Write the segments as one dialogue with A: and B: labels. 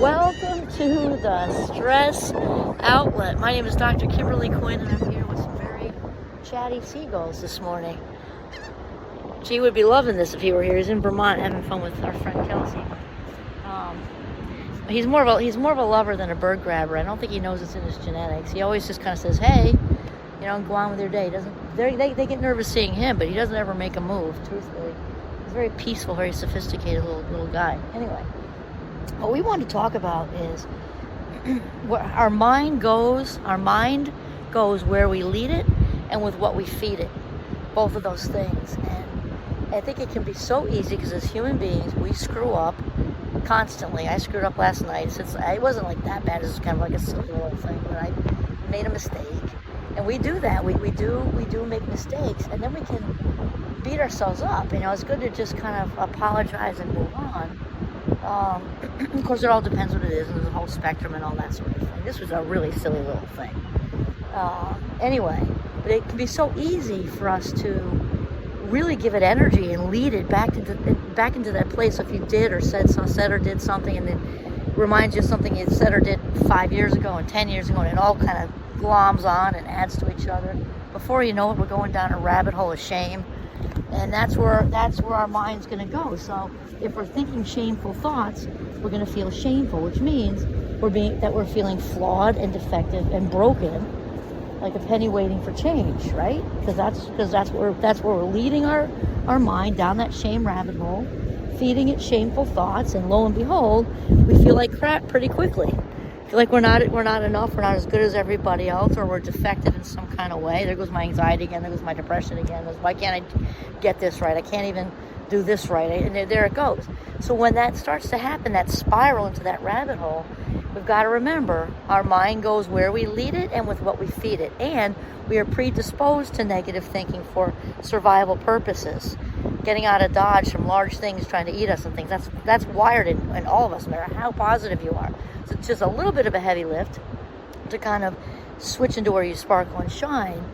A: Welcome to the Stress Outlet. My name is Dr. Kimberly Quinn, and I'm here with some very chatty seagulls this morning. G would be loving this if he were here. He's in Vermont having fun with our friend Kelsey. He's more of a lover than a bird grabber. I don't think he knows it's in his genetics. He always just kind of says, "Hey, and go on with your day." They get nervous seeing him, but he doesn't ever make a move. Truthfully, he's a very peaceful, very sophisticated little guy. Anyway. What we want to talk about is where our mind goes. Our mind goes where we lead it and with what we feed it. Both of those things. And I think it can be so easy because as human beings, we screw up constantly. I screwed up last night. It wasn't like that bad. It was kind of like a silly little thing, but I made a mistake. And we do that. We do make mistakes, and then we can beat ourselves up. It's good to just kind of apologize and move on. Of course, it all depends what it is, and there's a whole spectrum and all that sort of thing. This was a really silly little thing. Anyway, but it can be so easy for us to really give it energy and lead it back into that place. If you did or said or did something, and it reminds you of something you said or did 5 years ago and 10 years ago, and it all kind of gloms on and adds to each other. Before you know it, we're going down a rabbit hole of shame. And that's where our mind's going to go. So if we're thinking shameful thoughts, we're going to feel shameful, which means we're feeling flawed and defective and broken, like a penny waiting for change, right? Because that's where we're leading our mind down that shame rabbit hole, feeding it shameful thoughts, and lo and behold, we feel like crap pretty quickly. Feel like we're not enough, we're not as good as everybody else, or we're defective in some kind of way. There goes my anxiety again, there goes my depression again. Why can't I get this right? I can't even do this right. And there it goes. So when that starts to happen, that spiral into that rabbit hole, we've got to remember our mind goes where we lead it and with what we feed it. And we are predisposed to negative thinking for survival purposes. Getting out of dodge from large things trying to eat us and things. That's wired in all of us, no matter how positive you are. So it's just a little bit of a heavy lift to kind of switch into where you sparkle and shine.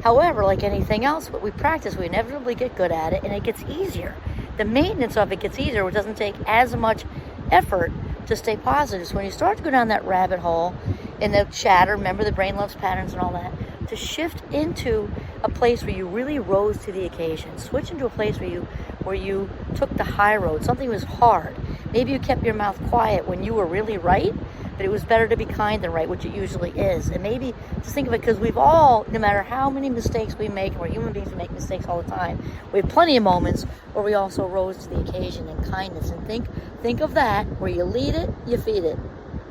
A: However, like anything else, what we practice, we inevitably get good at it, and it gets easier. The maintenance of it gets easier. It doesn't take as much effort to stay positive. So when you start to go down that rabbit hole in the chatter, remember the brain loves patterns and all that, to shift into a place where you really rose to the occasion. Switch into a place where you took the high road. Something was hard. Maybe you kept your mouth quiet when you were really right, but it was better to be kind than right, which it usually is. And maybe just think of it, because we've all, no matter how many mistakes we make, and we're human beings, we make mistakes all the time. We have plenty of moments where we also rose to the occasion in kindness. And think of that, where you lead it, you feed it.